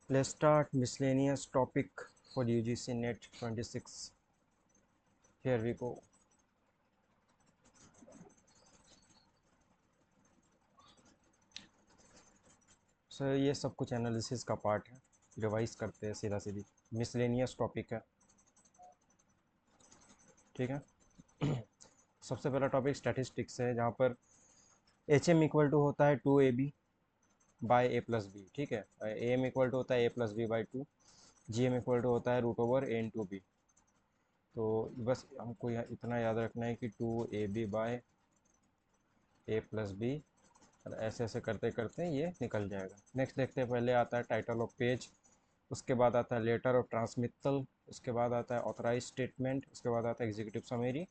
Let's start miscellaneous topic for UGC NET 26. Here we go. सो ये सब कुछ analysis का पार्ट है, रिवाइज करते हैं सीधा सीधी। मिसलेनियस टॉपिक है, ठीक है। सबसे पहला टॉपिक स्टैटिस्टिक्स है, जहाँ पर एच एम इक्वल टू होता है 2ab by A plus B, ठीक है। ए एम इक्वल टू होता है A plus B by 2, G M equal to होता है root over A into B. तो बस हमको यहाँ इतना याद रखना है कि 2ab बाय ए प्लस बी, ऐसे ऐसे करते करते ये निकल जाएगा। नेक्स्ट देखते हैं, पहले आता है टाइटल ऑफ पेज, उसके बाद आता है लेटर ऑफ ट्रांसमिटल, उसके बाद आता है ऑथराइज स्टेटमेंट, उसके बाद आता है एग्जीक्यूटिव समरी,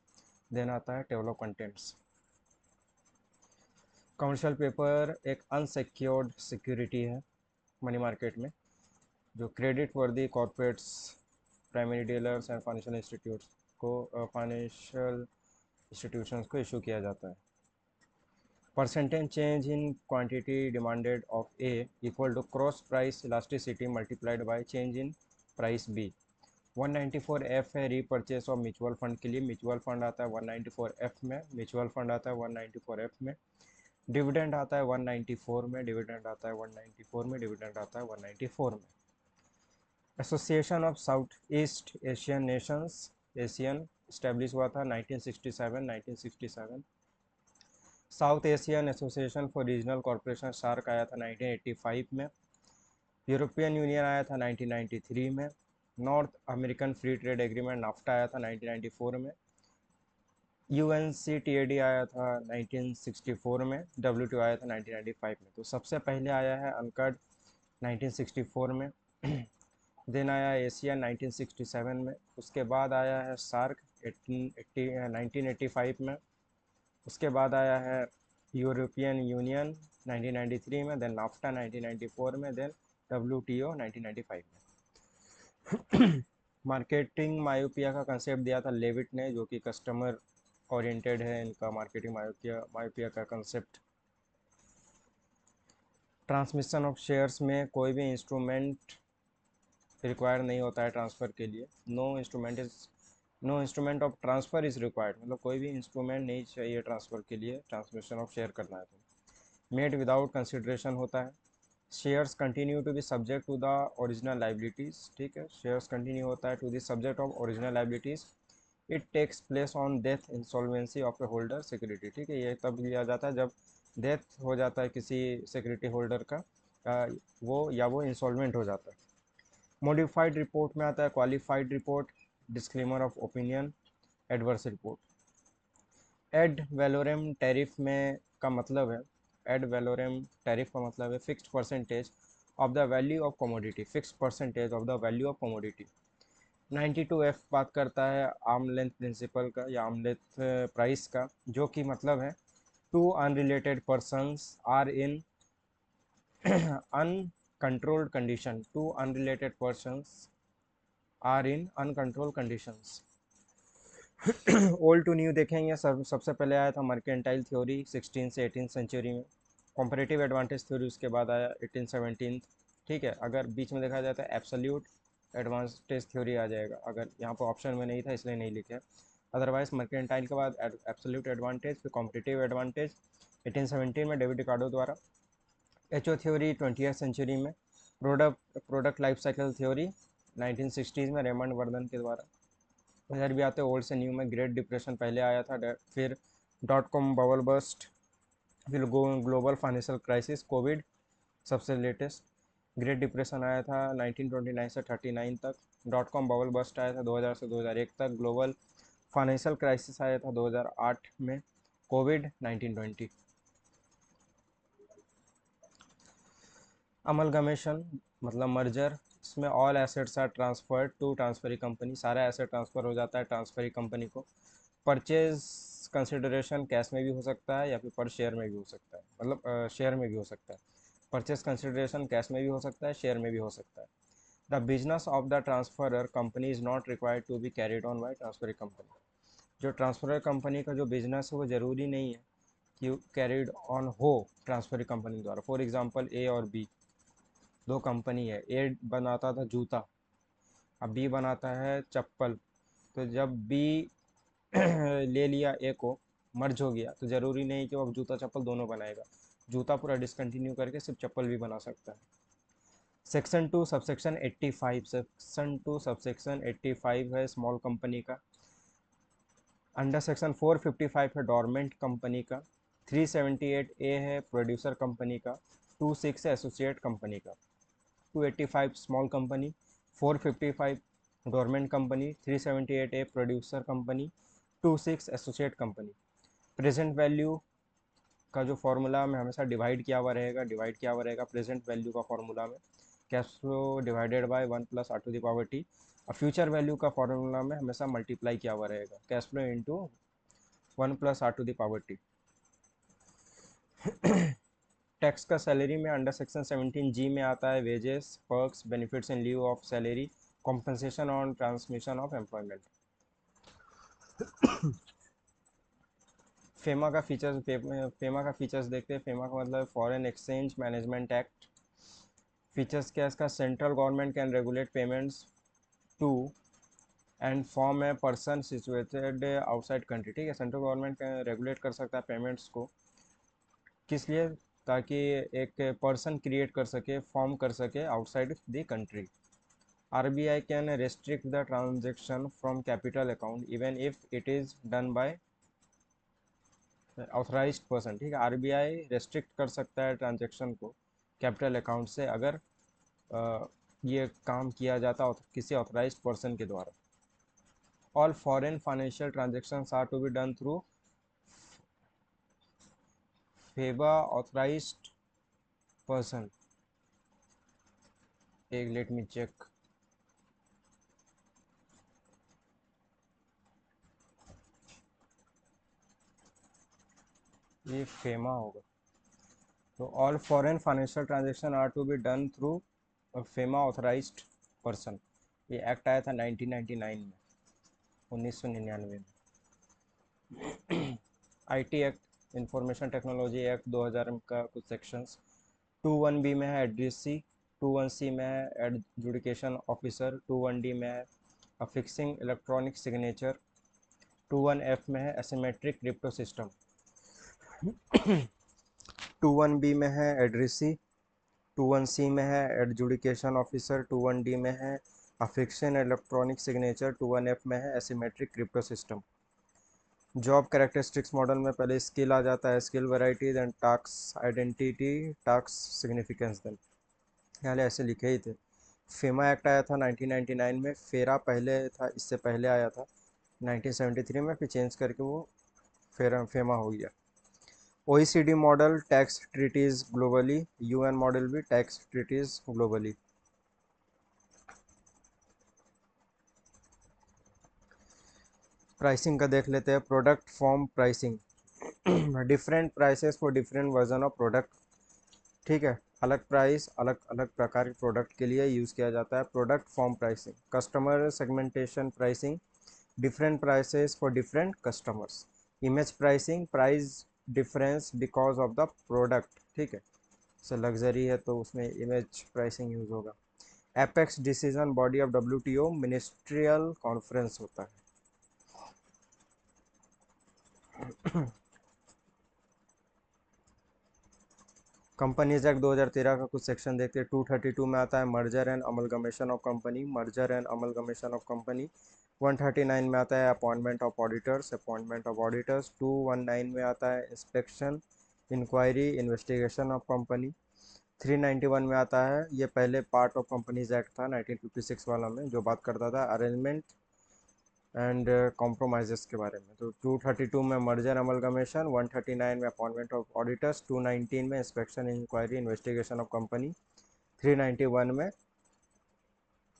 देन आता है table of contents. Commercial paper एक अनसिक्योर्ड सिक्योरिटी है मनी मार्केट में, जो क्रेडिट वर्दी corporates, primary dealers and financial institutes को फाइनेंशियल इंस्टीट्यूशंस को इशू किया जाता है। Percentage change in quantity demanded of A equal to cross price elasticity multiplied by change in price B। 194F है repurchase of mutual fund के लिए, mutual fund आता है 194F में, म्यूचुअल फंड आता है 194F में, डिविडेंड आता है 194 में, डिविडेंड आता है 194 में, डिविडेंड आता है 194 में। Association of south east Asian nations, Asian, establish हुआ था 1967। South Asian association for regional corporation SAARC आया था 1985 में। यूरोपियन यूनियन आया था 1993 में। North American free trade agreement NAFTA आया था 1994 में। UNCTAD आया था 1964 में। WTO आया था 1995 में। तो सबसे पहले आया है अनकड 1964 में। देन आया एशिया 1967 में। उसके बाद आया है सार्क 1985 में। उसके बाद आया है यूरोपियन यूनियन 1993 में, देन नाफ्टा 1994 में, देन WTO 1995 में। मार्केटिंग मायोपिया का कंसेप्ट दिया था लेविट ने, जो कि कस्टमर ओरिएंटेड है इनका मार्केटिंग मायोपिया का कंसेप्ट। ट्रांसमिशन ऑफ शेयर्स में कोई भी इंस्ट्रूमेंट रिक्वायर नहीं होता है ट्रांसफ़र के लिए। No instrument of transfer is required, मतलब कोई भी इंस्ट्रूमेंट नहीं चाहिए ट्रांसफ़र के लिए, ट्रांसमिशन ऑफ शेयर करना है तो। मेड विदाउट कंसिड्रेशन होता है। Shares continue to be subject to the original liabilities, ठीक है। शेयर्स कंटिन्यू होता है to the subject of original liabilities. It takes place on death insolvency of a holder security, ठीक है। ये तब लिया जाता है जब डेथ हो जाता है किसी सिक्योरिटी होल्डर का, वो इंसॉल्वेंट हो जाता है। मॉडिफाइड रिपोर्ट में आता है qualified report, disclaimer of opinion, adverse report. Ad valorem tariff में का मतलब है, एड वैलोरम टैरिफ का मतलब है fixed percentage of the value of commodity, fixed percentage of the value of commodity. 92F बात करता है आर्म लेंथ प्रिंसिपल का या आर्म लेंथ प्राइस का, जो कि मतलब है two unrelated persons are in uncontrolled condition, two unrelated persons are in uncontrolled conditions। Old to new देखेंगे, सबसे पहले आया था मर्केंटाइल थ्योरी 16 से 18 सेंचुरी में। कॉम्परेटिव एडवांटेज थ्योरी उसके बाद आया 1817, ठीक है। अगर बीच में देखा जाए तो एब्सोल्यूट एडवांटेज थ्योरी आ जाएगा, अगर यहाँ पर ऑप्शन में नहीं था इसलिए नहीं लिखे। अदरवाइज मर्केंटाइल के बाद एब्सोल्यूट एडवांटेज, फिर कॉम्परेटिव एडवांटेज 1817 में डेविड रिकार्डो द्वारा। एचओ थ्योरी 20th सेंचुरी में। Product life cycle theory 1960s में रेमंड वर्धन के द्वारा। इधर भी आते हैं ओल्ड से न्यू में, ग्रेट डिप्रेशन पहले आया था, फिर डॉट कॉम बबल बस्ट, फिर ग्लोबल फाइनेंशियल क्राइसिस, कोविड सबसे लेटेस्ट। ग्रेट डिप्रेशन आया था 1929 से 39 तक, डॉट कॉम बबल बस्ट आया था 2000 से 2001 तक, ग्लोबल फाइनेंशियल क्राइसिस आया था 2008 में, कोविड 1920। अमलगमेशन मतलब मर्जर, इसमें all assets are transferred to transferee company, सारा एसेट ट्रांसफ़र हो जाता है ट्रांसफरी कंपनी को। परचेज कंसिडरेशन कैश में भी हो सकता है या फिर पर शेयर में भी हो सकता है, मतलब शेयर में भी हो सकता है। परचेज कंसिडरेशन कैश में भी हो सकता है, शेयर में भी हो सकता है। The business of the transferor company is not required to be carried on by transferee company. जो ट्रांसफरर कंपनी का जो बिजनेस है वो ज़रूरी नहीं है कि कैरिड ऑन हो ट्रांसफरी कंपनी द्वारा। फॉर एग्जांपल ए और बी, दो कंपनी है, ए बनाता था जूता, अब बी बनाता है चप्पल। तो जब बी ले लिया ए को, मर्ज हो गया, तो ज़रूरी नहीं कि वो अब जूता चप्पल दोनों बनाएगा, जूता पूरा डिसकंटिन्यू करके सिर्फ चप्पल भी बना सकता है। सेक्शन 2 सबसेक्शन 85, सेक्शन 2 सबसेक्शन 85 है स्मॉल कंपनी का। अंडर सेक्शन 455 है डोरमेंट कंपनी का। 378 ए है प्रोड्यूसर कंपनी का। 26 है एसोसिएट कंपनी का। 285 small company, 455 dormant company, 378 A producer company, 26 associate company. Present value का जो फॉर्मूला में हमेशा डिवाइड किया हुआ रहेगा, प्रेजेंट वैल्यू का फॉर्मूला में cash flow divided by 1 plus R to the power T. और फ्यूचर वैल्यू का फॉर्मूला में हमेशा मल्टीप्लाई किया हुआ रहेगा, cash flow into 1 plus R to the power T. Tax का सैलरी में अंडर सेक्शन 17 जी में आता है wages, perks, benefits in lieu of salary, compensation on transmission of employment. FEMA का फीचर्स देखते हैं। फेमा का मतलब foreign exchange management act. Features क्या है इसका? Central government can regulate payments to and from a person situated outside country. ठीक है, सेंट्रल गवर्नमेंट रेगुलेट कर सकता है पेमेंट्स को, किस लिए? ताकि एक पर्सन क्रिएट कर सके, फॉर्म कर सके outside the country. RBI can restrict the transaction from capital account even if it is done by authorised person. ठीक है, RBI रेस्ट्रिक्ट कर सकता है ट्रांजेक्शन को कैपिटल अकाउंट से अगर ये काम किया जाता किसी ऑथराइज्ड पर्सन के द्वारा। All foreign financial transactions are to be done through FEBA authorised person. एक लेट मी चेक। ये फेमा होगा। तो all foreign financial transaction are to be done through FEMA authorised person. ये एक्ट आया था 1999 में, 1999 में। IT act, information technology act 2000 का कुछ सेक्शंस। 21B में है एडरेसी, 21C में है एडजुडिकेशन ऑफिसर, 21D में है अफिक्सिंग इलेक्ट्रॉनिक सिग्नेचर, 21F में है एसिमेट्रिक क्रिप्टो सिस्टम। 21B में है एडरेसी, 21C में है एडजुडिकेशन ऑफिसर, 21D में है अफिक्शन इलेक्ट्रॉनिक सिग्नेचर, 21F में है asymmetric crypto system. Job characteristics model में पहले स्किल आ जाता है, skill variety, then task identity, task significance. Then पहले ऐसे लिखे ही थे। फेमा एक्ट आया था 1999 में, फेरा पहले था, इससे पहले आया था 1973 में, फिर चेंज करके वो फेमा हो गया। OECD model tax treaties globally, UN model भी टैक्स ट्रीटीज ग्लोबली। प्राइसिंग का देख लेते हैं। Product form pricing, different prices for different version of product. ठीक है, अलग प्राइस अलग अलग प्रकार के प्रोडक्ट के लिए यूज़ किया जाता है। Product form pricing, customer segmentation pricing, different prices for different customers. Image pricing, price difference because of the product. ठीक है, जैसे लग्जरी है तो उसमें इमेज प्राइसिंग यूज़ होगा। Apex decision body of WTO, ministerial conference होता है। कंपनीज एक्ट 2013 का कुछ सेक्शन देखते हैं। 232 में आता है merger and amalgamation of company, merger and amalgamation of company. 139 में आता है अपॉइंटमेंट ऑफ ऑडिटर्स, 219 में आता है inspection, inquiry, investigation of company. 391 में आता है, ये पहले पार्ट ऑफ कंपनीज एक्ट था 1956 वाला में, जो बात करता था अरेंजमेंट एंड कॉम्प्रोमाइजेस के बारे में। तो 232 में मर्जर अमलगमेशन, 139 में अपॉइंटमेंट ऑफ ऑडिटर्स, 219 में inspection inquiry investigation of company, 391 में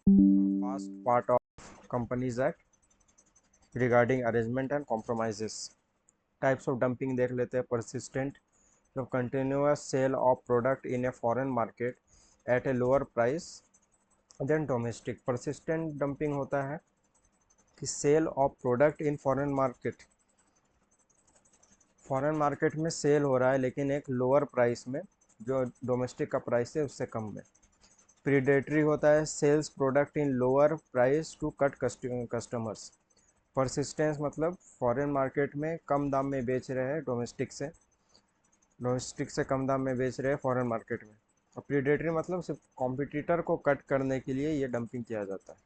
first part of companies act regarding arrangement and compromises. Types of dumping देख लेते हैं। परसिस्टेंट, जब continuous sale of product in a foreign market at a lower price than domestic. Persistent dumping होता है कि sale of product in foreign market में sale हो रहा है लेकिन एक लोअर प्राइस में, जो डोमेस्टिक का प्राइस है उससे कम में। प्रीडेटरी होता है sales product in lower price to cut customers. Persistence मतलब फॉरेन मार्केट में कम दाम में बेच रहे हैं डोमेस्टिक से कम दाम में बेच रहे हैं फॉरेन मार्केट में। और प्रीडेटरी मतलब सिर्फ कॉम्पिटिटर को कट करने के लिए ये डंपिंग किया जाता है।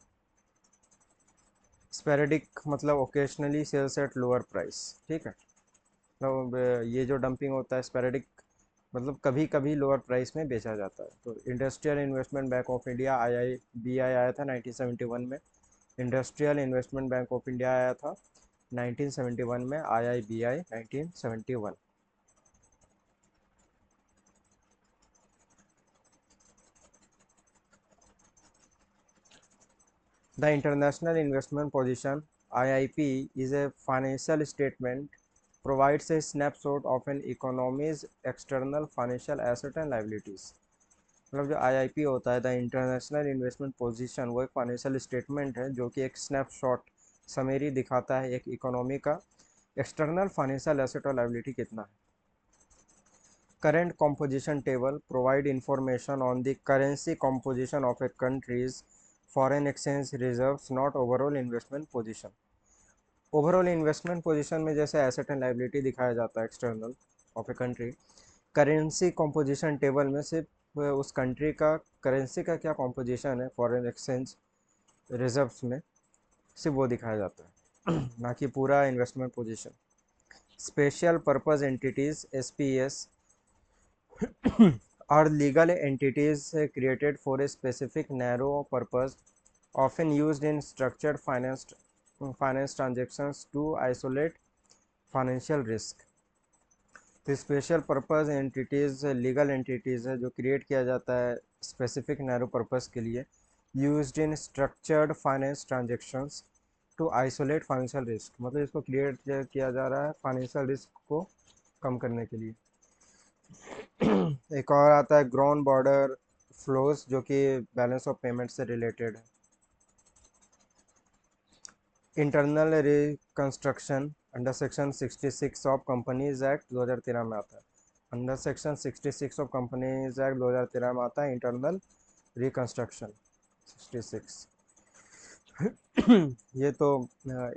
स्पेरेडिक मतलब occasionally sales at lower price, ठीक है। मतलब ये जो डंपिंग होता है स्पेरेडिक मतलब कभी कभी लोअर प्राइस में बेचा जाता है। तो industrial investment bank of India IIBI आया था 1971 में। Industrial investment bank of India आया था 1971 में, IIBI 1971। The International Investment Position (IIP) is a financial statement provides a snapshot of an economy's external financial asset and liabilities। मतलब जो IIP होता है द इंटरनेशनल इन्वेस्टमेंट पोजीशन, वो एक financial statement है जो कि एक स्नैपशॉट समरी दिखाता है एक इकोनॉमी का एक्सटर्नल फाइनेंशियल एसेट और लाइबिलिटी कितना है। Current composition table provide information on the currency composition of a country's foreign exchange reserves, not overall investment position। Overall investment position में जैसे एसेट एंड लाइबिलिटी दिखाया जाता है external of a country, currency composition table में सिर्फ उस country का currency का क्या कॉम्पोजिशन है फॉरेन एक्सचेंज रिजर्व्स में, सिर्फ वो दिखाया जाता है ना कि पूरा investment position. Special purpose entities SPEs are legal entities created for a specific narrow purpose, often used in structured finance transactions to isolate financial risk। तो special purpose entities legal entities है जो क्रिएट किया जाता है specific narrow purpose के लिए, used in structured finance transactions to isolate financial risk. मतलब इसको क्रिएट किया जा रहा है फाइनेंशियल रिस्क को कम करने के लिए। एक और आता है ग्राउंड बॉर्डर फ्लोज जो कि बैलेंस ऑफ पेमेंट से रिलेटेड है। Internal reconstruction under section 66 of companies act 2013 में आता है। Under section 66 of companies act 2013 में आता है इंटरनल रिकंस्ट्रक्शन 66। ये तो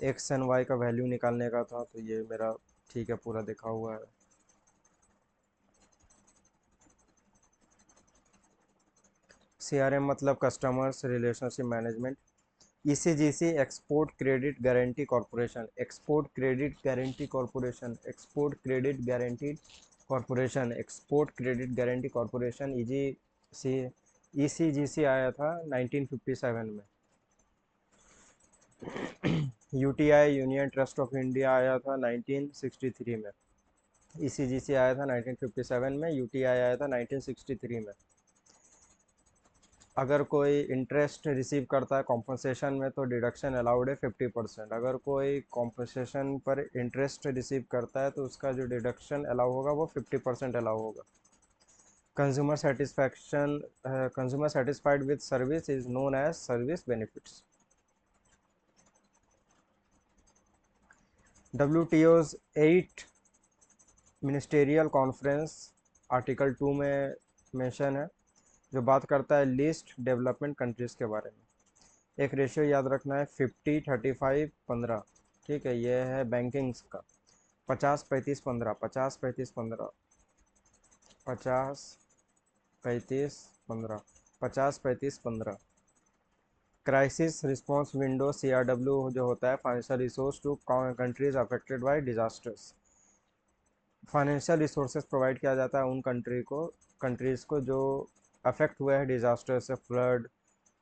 एक्स एंड वाई का वैल्यू निकालने का था, तो ये मेरा ठीक है पूरा देखा हुआ है। CRM मतलब customers relationship management. ECGC export credit guarantee corporation, export credit guarantee corporation, export credit guarantee corporation, export credit guarantee corporation ECGC आया था 1957 में। UTI union trust of India आया था 1963 में। ECGC आया था 1957 में, UTI आया था 1963 में। अगर कोई इंटरेस्ट रिसीव करता है कॉम्पनसेशन में तो डिडक्शन अलाउड है 50%। अगर कोई कॉम्पनसेशन पर इंटरेस्ट रिसीव करता है तो उसका जो डिडक्शन अलाउ होगा वो 50% अलाउ होगा। Consumer satisfaction consumer satisfied with service is known as service benefits. WTO's 8 ministerial conference article 2 में मेंशन है जो बात करता है लीस्ट डेवलपमेंट कंट्रीज़ के बारे में। एक रेशियो याद रखना है 50-35-15, ठीक है। ये है बैंकिंग्स का 50-35-15, 50-35-15, 50-35-15, 50-35-15। क्राइसिस रिस्पॉन्स विंडो CRW जो होता है financial resource to countries affected by disasters. Financial resources provide किया जाता है उन कंट्रीज़ को जो अफेक्ट हुए हैं डिज़ास्टर से, फ्लड,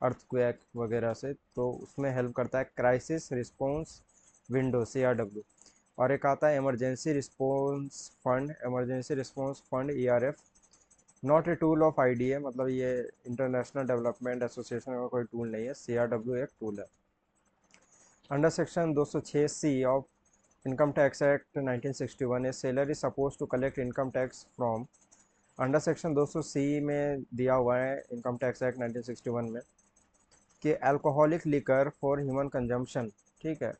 अर्थक्वेक वगैरह से, तो उसमें हेल्प करता है क्राइसिस रिस्पॉन्स विंडो CRW। और एक आता है emergency response fund ERF, not a tool of IDA, मतलब ये इंटरनेशनल डेवलपमेंट एसोसिएशन का कोई टूल नहीं है, CRW एक टूल है। Under section 206C of income tax act 1961 a seller is suppose to collect income tax from. Under section 200C में दिया हुआ है इनकम टैक्स एक्ट 1961 में कि alcoholic liquor for human consumption, ठीक है।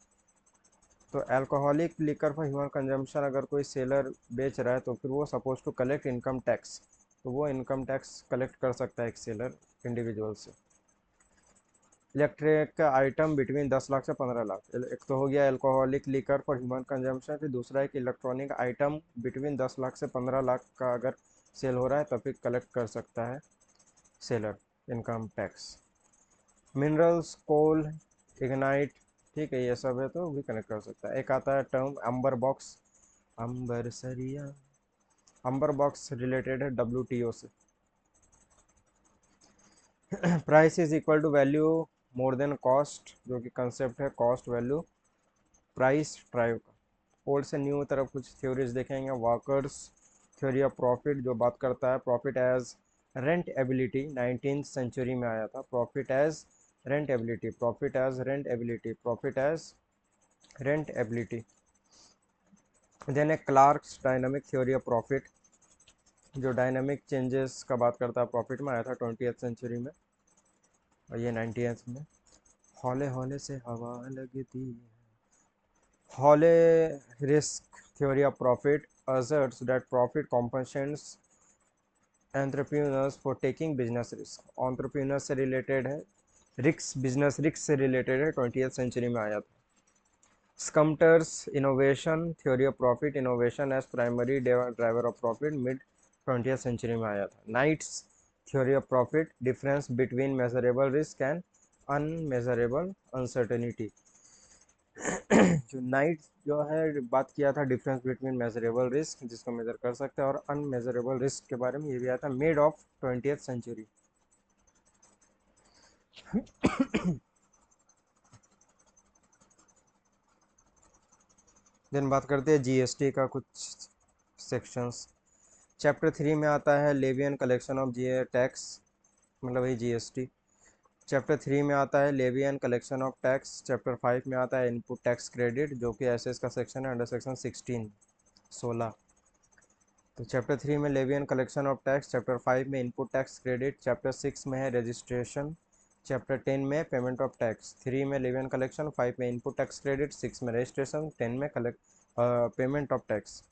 तो alcoholic liquor for human consumption अगर कोई सेलर बेच रहा है तो फिर वो suppose to collect income tax, तो वो इनकम टैक्स कलेक्ट कर सकता है एक सेलर इंडिविजुअल से। इलेक्ट्रिक आइटम बिटवीन 10 लाख से 15 लाख, एक तो हो गया alcoholic liquor for human consumption, फिर दूसरा है कि इलेक्ट्रॉनिक आइटम बिटवीन 10 लाख से 15 लाख का अगर सेल हो रहा है तब फिर कलेक्ट कर सकता है सेलर इनकम टैक्स। मिनरल्स, कोल, इग्नाइट, ठीक है, ये सब है तो भी कनेक्ट कर सकता है। एक आता है टर्म अंबर बॉक्स, अंबर सरिया, अंबर बॉक्स रिलेटेड है WTO से। Price is equal to value more than cost, जो कि कंसेप्ट है कॉस्ट वैल्यू प्राइस ड्राइव का। ओल्ड से न्यू तरफ कुछ थ्योरीज देखेंगे। वॉकर्स थ्योरी ऑफ प्रॉफिट, जो बात करता है profit as rent ability, 19th century में आया था। Profit as rent ability, profit as rent ability, profit as rent ability. Then A Clark's dynamic theory of profit, जो डायनामिक चेंजेस का बात करता है प्रॉफिट में, आया था 20th सेंचुरी में और ये 90th में। हौले हौले से हवा लगती है, हौले risk theory of profit asserts that profit compensates entrepreneurs for taking business risk. Entrepreneur से रिलेटेड है, रिक्स बिजनेस रिस्क से रिलेटेड है, 20th सेंचुरी में आया था। Schumpeter's innovation theory of profit, innovation as primary driver of profit, mid 20th century में आया था। Knight's theory of profit, difference between measurable risk and unmeasurable uncertainty. जो नाइट जो है बात किया था डिफरेंस बिटवीन मेजरेबल रिस्क, जिसको मेजर कर सकते हैं, और अनमेजरेबल रिस्क के बारे में, ये भी आया था mid of 20th century. Then बात करते हैं जीएसटी का कुछ सेक्शंस। चैप्टर 3 में आता है levy and collection of G tax, मतलब वही जीएसटी। चैप्टर 3 में आता है levy and collection of tax. Chapter 5 में आता है इनपुट टैक्स क्रेडिट, जो कि एसएस का सेक्शन है, अंडर सेक्शन 16। तो चैप्टर 3 में levy and collection of tax, chapter 5 में इनपुट टैक्स क्रेडिट, चैप्टर 6 में है रजिस्ट्रेशन, चैप्टर 10 में पेमेंट ऑफ टैक्स। 3 में लेवी एंड कलेक्शन, 5 में इनपुट टैक्स क्रेडिट, 6 में रजिस्ट्रेशन, 10 में पेमेंट ऑफ टैक्स।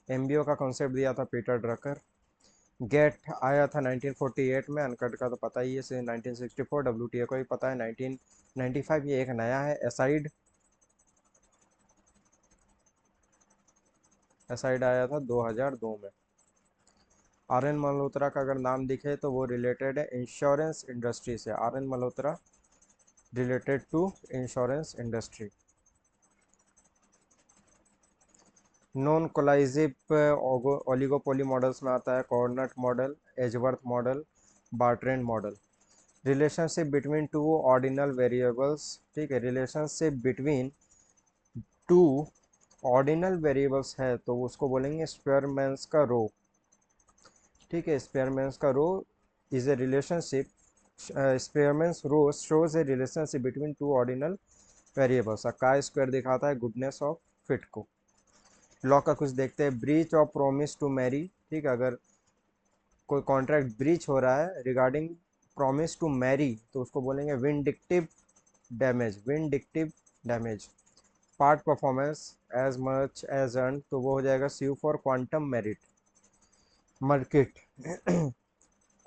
एमबीओ का कॉन्सेप्ट दिया था पीटर ड्रकर। गेट आया था 1948 में, अनकट का तो पता ही है, 1964। डब्ल्यूटीए को भी पता है 1995। ये एक नया है एसाइड, एसाइड आया था 2002 में। आर एन मल्होत्रा का अगर नाम दिखे तो वो रिलेटेड है इंश्योरेंस इंडस्ट्री से। R N Malhotra related to insurance industry. Non collusive oligopoly models में आता है Cournot model, Edgeworth model, Bertrand model. Relationship between two ordinal variables, ठीक है, relationship between two ordinal variables है तो उसको बोलेंगे स्पेयरमैन्स का रो, ठीक है। स्पेयरमैन्स का rho is a relationship, Spearman's rho shows a relationship between two ordinal variables. का स्क्वायर दिखाता है गुडनेस ऑफ फिट को। लॉ का कुछ देखते हैं। Breach of promise to marry, ठीक है, अगर कोई कॉन्ट्रैक्ट ब्रीच हो रहा है रिगार्डिंग प्रॉमिस टू मैरी तो उसको बोलेंगे vindictive damage, vindictive damage. Part performance as much as earn, तो वो हो जाएगा sue for quantum merit market.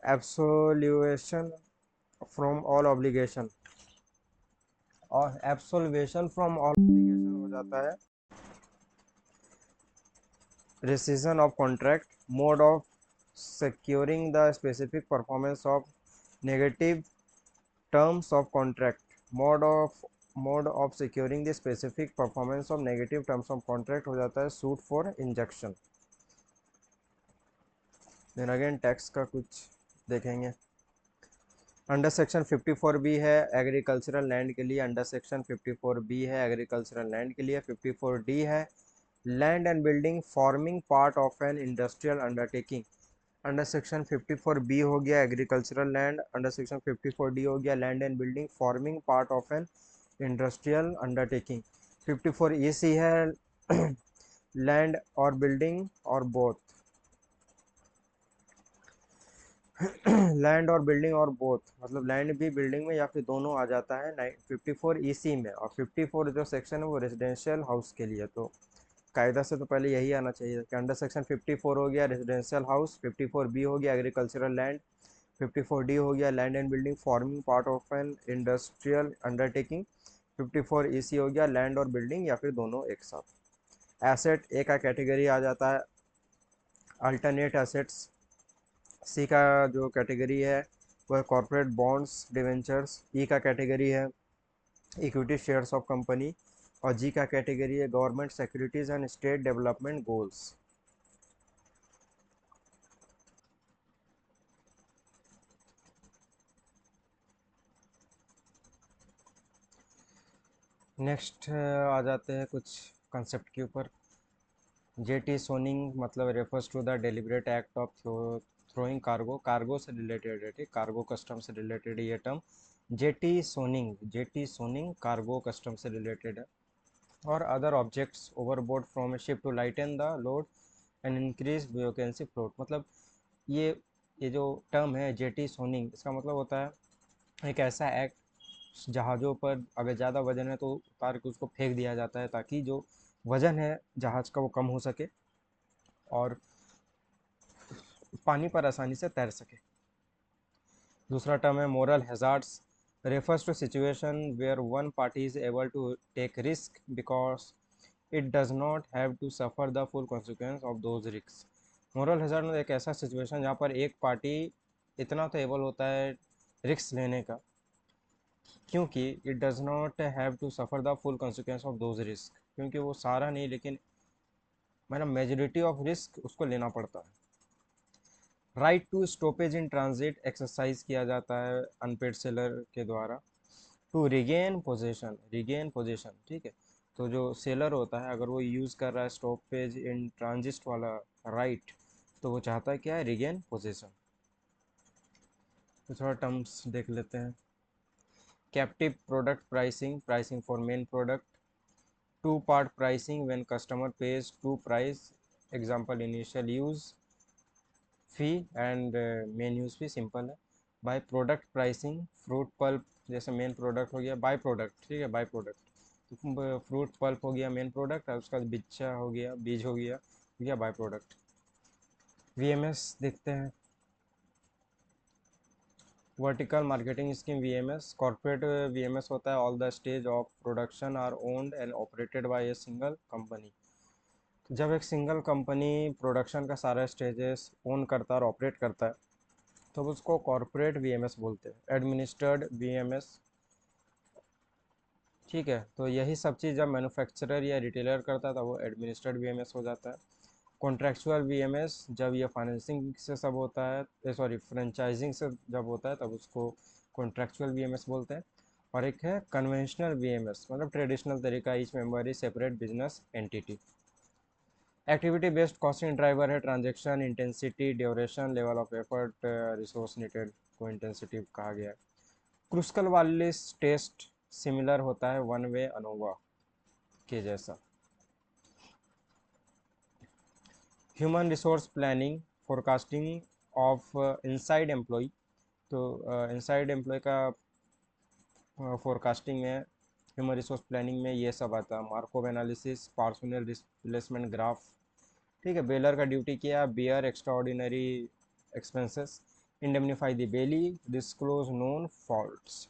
Absolution from all obligation, और एब्सोल्वेशन फ्रॉम ऑल ऑब्लिगेशन हो जाता है rescission of contract, mode of securing the specific performance of negative terms of contract, mode of securing the specific performance of negative terms of contract हो जाता है suit for injunction। then again tax का कुछ देखेंगे। Under section 54B है agricultural land के लिए, under section 54B है एग्रीकल्चरल लैंड के लिए। 54D है land and building forming part of an industrial undertaking. Under section 54B हो गया agricultural land, under section 54D हो गया land and building forming part of an industrial undertaking. 54EC है land और building और बोथ, लैंड और building और both, मतलब लैंड भी बिल्डिंग में या फिर दोनों आ जाता है 54EC में। और 54 जो सेक्शन है वो रेजिडेंशियल हाउस के लिए, तो कायदा से तो पहले यही आना चाहिए कि अंडर सेक्शन 54 हो गया रेजिडेंशियल हाउस, 54B हो गया एग्रीकल्चरल लैंड, 54D हो गया land and building forming part of an industrial undertaking. 54EC हो गया लैंड और बिल्डिंग या फिर दोनों एक साथ। एसेट ए का कैटेगरी आ जाता है अल्टरनेट एसेट्स। सी का जो कैटेगरी है वह कॉर्पोरेट बॉन्ड्स डिवेंचर्स। ई का कैटेगरी है इक्विटी शेयर्स ऑफ कंपनी। और जी का कैटेगरी है government securities and state development goals. Next आ जाते हैं कुछ कंसेप्ट के ऊपर। जेटी सोनिंग मतलब refers to the deliberate act of throwing cargo. Cargo से रिलेटेड है, ठीक, कार्गो कस्टम से रिलेटेड ये term jettisoning cargo custom से रिलेटेड है। और other objects overboard from a ship to lighten the load and increase vacancy float. मतलब ये ये जो टर्म है जेटी सोनिंग, इसका मतलब होता है एक ऐसा एक्ट जहाज़ों पर अगर ज़्यादा वजन है तो उतार के उसको फेंक दिया जाता है ताकि जो वजन है जहाज़ का वो कम हो सके और पानी पर आसानी से तैर सके। दूसरा टर्म है moral hazards, refers to situation where one party is able to take risk because it does not have to suffer the full consequence of those risks। Moral hazard में एक ऐसा सिचुएशन जहाँ पर एक पार्टी इतना तो able होता है रिस्क लेने का क्योंकि it does not have to suffer the full consequence of those risk, क्योंकि वो सारा नहीं लेकिन मतलब मेजोरिटी ऑफ रिस्क उसको लेना पड़ता है। Right to stoppage in transit exercise किया जाता है अनपेड सेलर के द्वारा टू रिगेन पोजीशन, ठीक है। तो जो सेलर होता है अगर वो यूज़ कर रहा है स्टॉपेज इन ट्रांजिट वाला राइट, तो वो चाहता है क्या है, रिगेन पोजीशन। तो थोड़ा टर्म्स देख लेते हैं। Captive product pricing, pricing for main product. Two part pricing when customer pays two price, example initial use fee and main use fee, simple है। By product pricing, fruit pulp जैसे main product हो गया, by product, ठीक है, by product. तो fruit pulp हो गया main product और उसका बिच्चा हो गया, बीज हो गया बाय प्रोडक्ट। वीएमएस देखते हैं। Vertical marketing scheme VMS, corporate VMS होता है all the stage of production are owned and operated by a single company. जब एक सिंगल कंपनी प्रोडक्शन का सारा स्टेजेस ओन करता है और ऑपरेट करता है तो उसको कॉर्पोरेट वीएमएस बोलते हैं, एडमिनिस्टर्ड वीएमएस, ठीक है। तो यही सब चीज़ जब मैन्युफैक्चरर या रिटेलर करता है तो वो एडमिनिस्टर्ड वीएमएस हो जाता है। कॉन्ट्रैक्चुअल वीएमएस जब ये फाइनेंसिंग से सब होता है, सॉरी फ्रेंचाइजिंग से जब होता है तब उसको कॉन्ट्रैक्चुअल वीएमएस बोलते हैं। और एक है कन्वेंशनल वीएमएस, मतलब ट्रेडिशनल तरीका, each member is separate business entity. Activity based costing driver है transaction intensity duration level of effort resource needed को इंटेंसिटी कहा गया है। क्रुस्कल वालिस टेस्ट सिमिलर होता है वन वे अनोवा के जैसा। Human resource planning forecasting of inside employ. तो इनसाइड एम्प्लॉय का फोरकास्टिंग में ह्यूमन रिसोर्स प्लानिंग में ये सब आता है, Markov analysis, personnel replacement graph, ठीक है। बेलर का ड्यूटी किया, bear extraordinary expenses, indemnify the bailee, disclose known faults.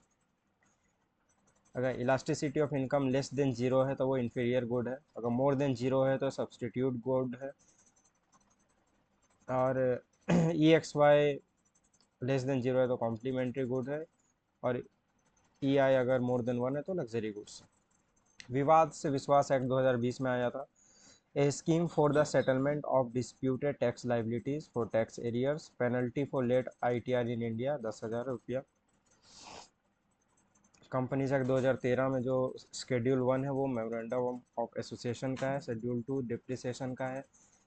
अगर elasticity of income less than zero है तो वो इन्फीरियर गुड है, अगर मोर देन जीरो है तो सब्सटीट्यूट गुड है, और E X Y less than zero है तो कॉम्प्लीमेंट्री गुड है, और ई आई अगर मोर देन वन है तो लग्जरी गुड्स। विवाद से विश्वास एक्ट 2020 में आया था। A scheme for the settlement of disputed tax liabilities for tax arrears, penalty for late ITR in India 10,000 रुपया। कंपनीज एक्ट 2013 में जो शेड्यूल 1 है वो मेमोरेंडम ऑफ एसोसिएशन का है, शेड्यूल 2 डिप्रिसिएशन का है,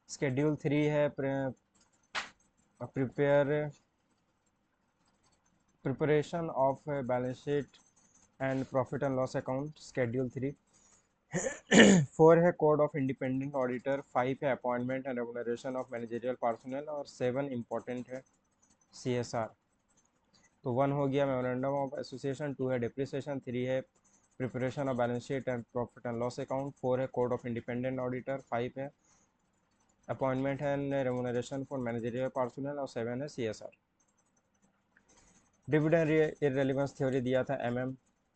शेड्यूल 3 है preparation of balance sheet and profit and loss account, schedule 3। 4 है कोड ऑफ इंडिपेंडेंट ऑडिटर, 5 है appointment and remuneration of managerial personal, और 7 इंपॉर्टेंट है सीएसआर। तो 1 हो गया मेमोरेंडम ऑफ एसोसिएशन, 2 है डिप्रिसिएशन, 3 है preparation of balance sheet and profit and loss account, 4 है कोड ऑफ इंडिपेंडेंट ऑडिटर, 5 है appointment and remuneration for managerial personal, और 7 है सीएसआर। डिविडेंड इररेलेवेंस थ्योरी दिया था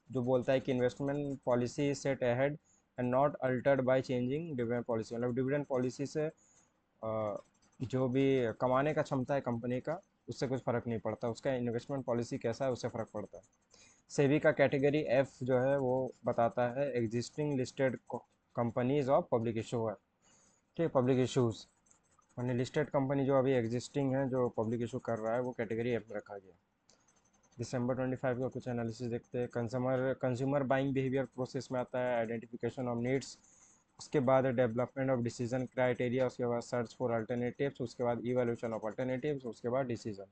जो बोलता है कि investment policy is set ahead and not Altered by changing dividend policy, मतलब डिविडेंड पॉलिसी से जो भी कमाने का क्षमता है कंपनी का उससे कुछ फ़र्क नहीं पड़ता, उसका इन्वेस्टमेंट पॉलिसी कैसा है उससे फ़र्क पड़ता है। सेबी का कैटेगरी एफ जो है वो बताता है existing listed companies of public issue है, ठीक, पब्लिक इशूज़, यानी लिस्टेड कंपनी जो अभी एग्जिस्टिंग है जो पब्लिक इशू कर रहा है वो कैटेगरी एफ में रखा गया। दिसंबर 25 का कुछ एनालिसिस देखते हैं। कंज्यूमर बाइंग बिहेवियर प्रोसेस में आता है आइडेंटिफिकेशन ऑफ नीड्स, उसके बाद डेवलपमेंट ऑफ डिसीजन क्राइटेरिया, उसके बाद सर्च फॉर अल्टरनेटिव्स, उसके बाद इवोल्यूशन ऑफ अल्टरनेटिव्स, उसके बाद डिसीजन।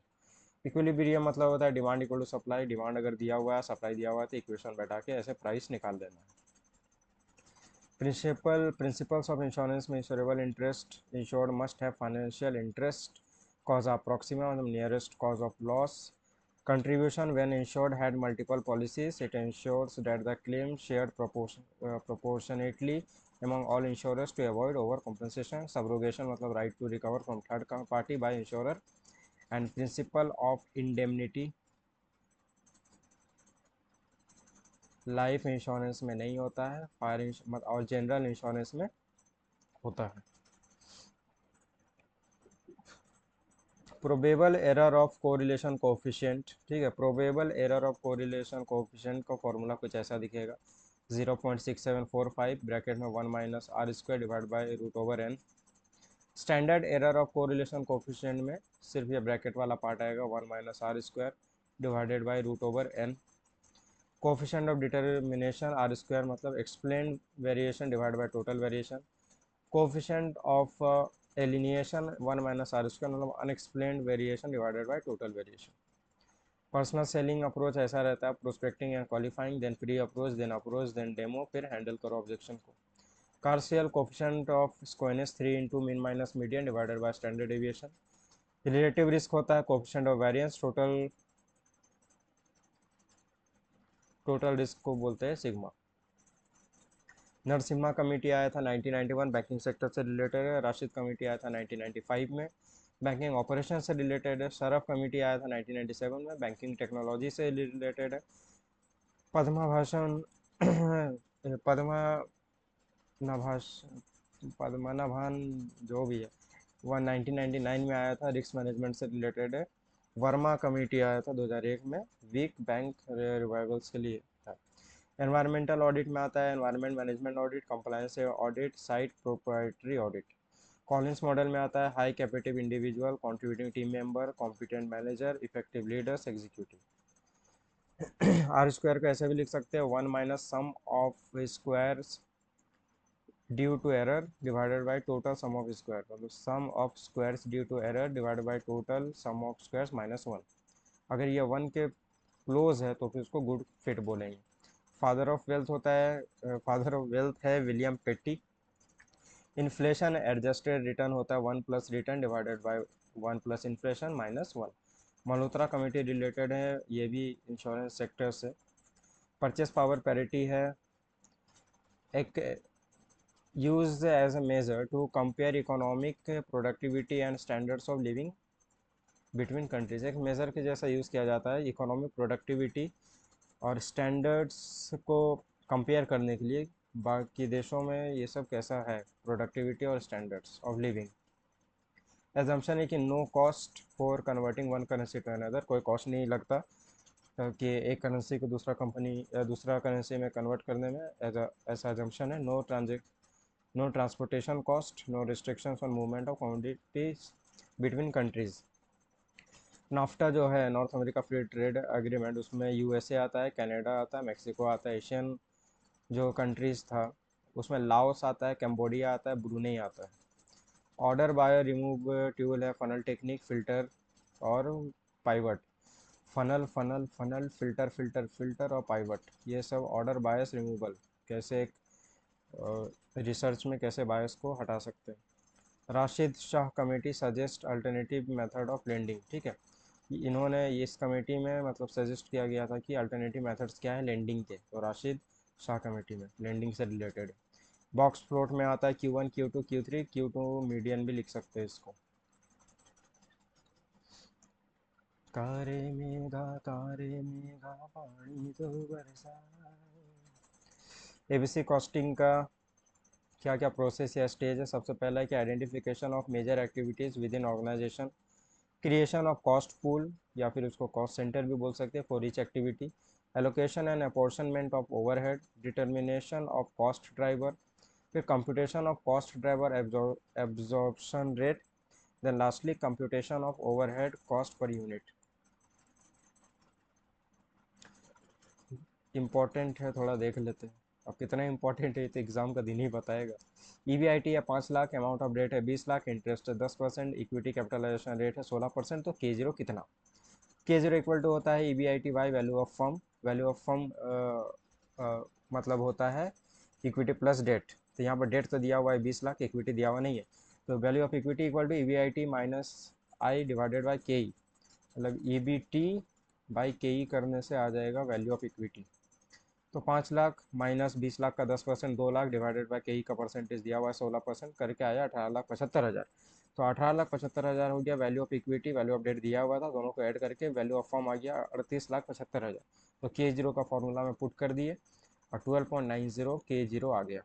इक्विलिब्रियम मतलब होता है demand equal to supply, demand अगर दिया हुआ है सप्लाई दिया हुआ है तो इक्वेशन बैठा के ऐसे प्राइस निकाल देना है। प्रिंसिपल्स ऑफ इंश्योरेंस में insurable interest, insured must have financial interest, cause of proxima मतलब nearest cause of loss, contribution when insured had multiple policies, it ensures that the claim shared proportionately among all insurers to avoid overcompensation, subrogation मतलब right to recover from third party by insurer, and principle of indemnity life insurance में नहीं होता है, और general insurance में होता है। Probable error of correlation coefficient, ठीक है, probable error of correlation coefficient का फॉर्मूला कुछ ऐसा दिखेगा 0.6745 ब्रैकेट में 1 minus R square divide by root over N. Standard error of correlation coefficient में सिर्फ ये ब्रैकेट वाला पार्ट आएगा 1 minus R square divided by root over N. Coefficient of determination R square मतलब explain variation divide by total variation. Coefficient of alienation 1 minus R square मतलब unexplained variation divided by total variation. Personal selling approach ऐसा रहता है prospecting and qualifying, then pre approach then demo, फिर handle करो objection को। कार्सियल coefficient of skewness 3 into mean minus median divided by standard deviation. Relative risk होता है coefficient of variance, total risk को बोलते हैं सिग्मा। नरसिम्हा कमेटी आया था 1991, बैंकिंग सेक्टर से रिलेटेड है। राशिद कमेटी आया था 1995 में, बैंकिंग ऑपरेशन से रिलेटेड है। शरफ कमेटी आया था 1997 में, बैंकिंग टेक्नोलॉजी से रिलेटेड है। पद्मा भाषण पद्मा नभाष पद्मनाभन जो भी है वह 1999 में आया था, रिस्क मैनेजमेंट से रिलेटेड है। वर्मा कमेटी आया था 2001 में, वीक बैंक रिवाइवल्स के लिए था। एनवायरमेंटल ऑडिट में आता है environment management audit, compliance audit, site proprietary audit. Collins model में आता है high capable individual, contributing team member, competent manager, effective leaders, executive. R square को ऐसे भी लिख सकते हैं 1 minus sum of squares due to error divided by total sum of square, मतलब sum of squares due to error divided by total sum of squares minus 1। अगर ये 1 के क्लोज है तो फिर उसको गुड फिट बोलेंगे। फादर ऑफ वेल्थ होता है फादर ऑफ वेल्थ है विलियम पेटी। इन्फ्लेशन एडजस्टेड रिटर्न होता है 1 plus return divided by 1 plus inflation minus 1। Malhotra committee related है, ये भी इंश्योरेंस सेक्टर से। परचेस पावर पैरिटी है, एक used as a measure to compare economic productivity and standards of living between countries, एक measure के जैसा यूज़ किया जाता है इकोनॉमिक प्रोडक्टिविटी और स्टैंडर्ड्स को कंपेयर करने के लिए बाकी देशों में ये सब कैसा है प्रोडक्टिविटी और स्टैंडर्ड्स ऑफ लिविंग। एजम्पशन है कि no cost for converting one currency to another, कोई कॉस्ट नहीं लगता कि एक करेंसी को दूसरा करेंसी में कन्वर्ट करने में, ऐसा एजम्पशन है। No transportation cost, no restrictions on movement of commodities between countries. NAFTA जो है North America free trade agreement, उसमें यूएसए आता है, कनाडा आता है, मेक्सिको आता है। एशियन जो कंट्रीज़ था उसमें लाओस आता है, कंबोडिया आता है, ब्रूनेई आता है। ऑर्डर बाय रिमूव ट्यूल है, फनल टेक्निक, फिल्टर और pivot. Funnel funnel funnel filter filter filter और पाइवट, ये सब ऑर्डर बायस रिमूवल, कैसे एक रिसर्च में कैसे बायस को हटा सकते हैं। Rashid Shah committee suggest alternative method of lending, ठीक है, इन्होंने इस कमेटी में मतलब सजेस्ट किया गया था कि अल्टरनेटिव मेथड्स क्या है लेंडिंग के, तो राशिद शाह कमेटी में लेंडिंग से रिलेटेड। बॉक्स प्लॉट में आता है Q1 Q2 Q3, Q2 median भी लिख सकते हैं इसको। कारे मेघा पानी तो बरसाए। एबीसी कॉस्टिंग का क्या क्या प्रोसेस या स्टेज है। सबसे पहला है कि identification of major activities within organisation, creation of cost pool या फिर उसको कॉस्ट सेंटर भी बोल सकते हैं for each activity, allocation and apportionment of overhead, determination of cost driver, फिर computation of cost driver absorption rate, then lastly computation of overhead cost per unit. Important है, थोड़ा देख लेते हैं। अब कितना इंपॉर्टेंट है तो एग्जाम का दिन ही बताएगा। ईवीआईटी है 5 लाख, अमाउंट ऑफ डेट है 20 लाख, इंटरेस्ट है 10%, इक्विटी कैपिटलाइजेशन रेट है 16%, तो के जीरो कितना। के जीरो इक्वल टू होता है EBIT by value of firm. Value of firm मतलब होता है इक्विटी प्लस डेट। तो यहाँ पर डेट तो दिया हुआ है 20 लाख, इक्विटी दिया हुआ नहीं है, तो value of equity equal to EBIT minus I divided by K E, मतलब ईबीटी बाई के ई करने से आ जाएगा वैल्यू ऑफ इक्विटी। तो 5 लाख माइनस 20 लाख का 10%, 2 लाख डिवाइडेड बाई के ई का परसेंटेज दिया हुआ है 16%, करके आया 18,75,000। तो 18,75,000 हो गया value of equity, value of debt दिया हुआ था, दोनों को ऐड करके वैल्यू ऑफ फर्म आ गया 38,75,000। तो के जीरो का फॉर्मूला में पुट कर दिए और 12.90 के जीरो आ गया।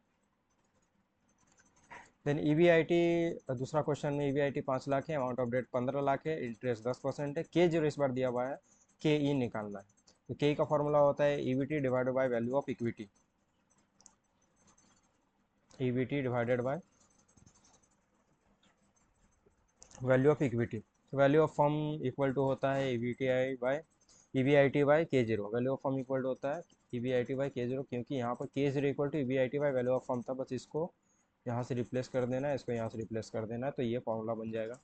देन ईवीआईटी, दूसरा क्वेश्चन में ईवीआईटी 5 लाख है, अमाउंट ऑफ डेट 15 लाख है, इंटरेस्ट 10% है, के जीरो इस बार दिया हुआ है, के ई निकालना है। तो के का फॉर्मूला होता है EBT divided by value of equity, EBT divided by value of equity. Value of firm equal to होता है EBIT by EBIT by K zero. Value of firm equal to होता है ईवीआईटी बाय के जीरो, क्योंकि यहाँ पर K zero equal to EBIT by value of firm था, बस इसको यहाँ से रिप्लेस कर देना है, इसको यहाँ से रिप्लेस कर देना है, तो ये फॉर्मूला बन जाएगा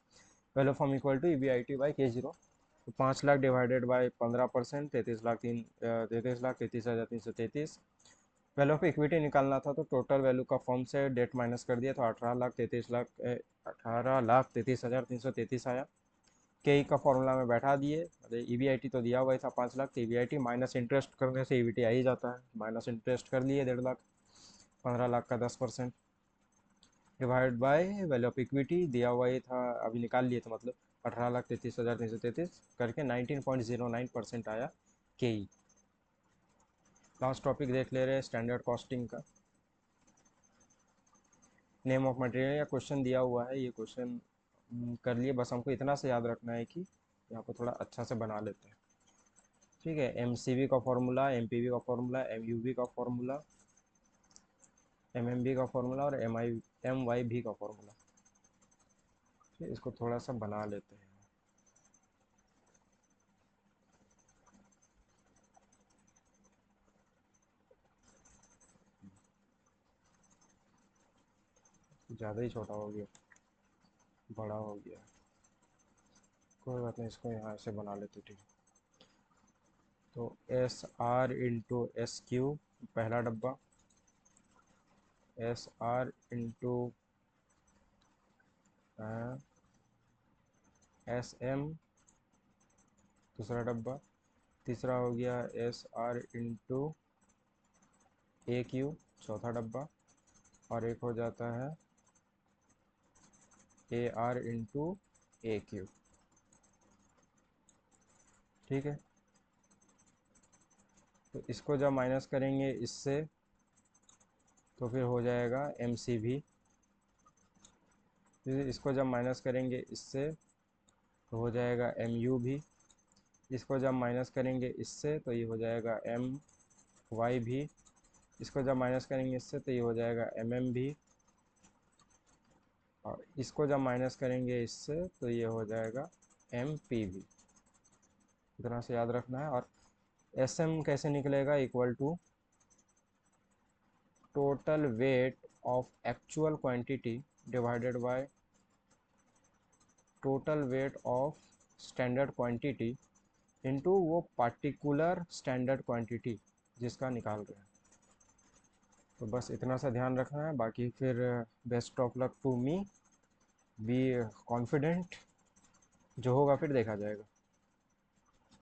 value of firm equal to EBIT by K zero. तो 5 lakh divided by 15%, 33,33,33,333। Value of equity निकालना था, तो टोटल वैल्यू का फर्म से डेट माइनस कर दिया, तो 18,33,33,333 आया। के ई का फॉर्मूला में बैठा दिए, ईवीआईटी तो दिया हुआ ही था 5 लाख, तो ईवीआईटी माइनस इंटरेस्ट करने से ईवीटी आ ही जाता है, माइनस इंटरेस्ट कर लिए 1.5 लाख, 15 लाख का 10% divide by value of equity दिया हुआ ही था, अभी निकाल लिए, तो मतलब 18,33,333 करके 19.09% आया के ई। लास्ट टॉपिक देख ले रहे हैं स्टैंडर्ड कॉस्टिंग का। नेम ऑफ मटेरियल या क्वेश्चन दिया हुआ है, ये क्वेश्चन कर लिए, बस हमको इतना से याद रखना है कि यहाँ पर थोड़ा अच्छा से बना लेते हैं। ठीक है, एमसीवी का फॉर्मूला, एमपीवी का फॉर्मूला, एमयूवी का फॉर्मूला, एमएमबी का फॉर्मूला और एमवाईबी का फॉर्मूला। इसको थोड़ा सा बना लेते हैं। ज़्यादा ही छोटा हो गया, बड़ा हो गया, कोई बात नहीं, इसको यहाँ से बना लेते। ठीक, तो S R into S Q पहला डब्बा, S R into S M दूसरा डब्बा, तीसरा हो गया S R into A Q चौथा डब्बा, और एक हो जाता है A R into A Q. ठीक है, तो इसको जब माइनस करेंगे इससे, तो फिर हो जाएगा एम सी भी। फिर इसको जब माइनस करेंगे इससे, तो हो जाएगा एम यू भी। इसको जब माइनस करेंगे इससे, तो ये हो जाएगा एम वाई भी। इसको जब माइनस करेंगे इससे, तो ये हो जाएगा एम एम भी। और इसको जब माइनस करेंगे इससे, तो ये हो जाएगा एम पी भी। इतना से याद रखना है। और एस एम कैसे निकलेगा, equal to total weight of actual quantity divided by total weight of standard quantity into वो पार्टिकुलर स्टैंडर्ड क्वांटिटी जिसका निकाल रहे हैं। तो बस इतना सा ध्यान रखना है, बाकी फिर best of luck to me, be confident, जो होगा फिर देखा जाएगा।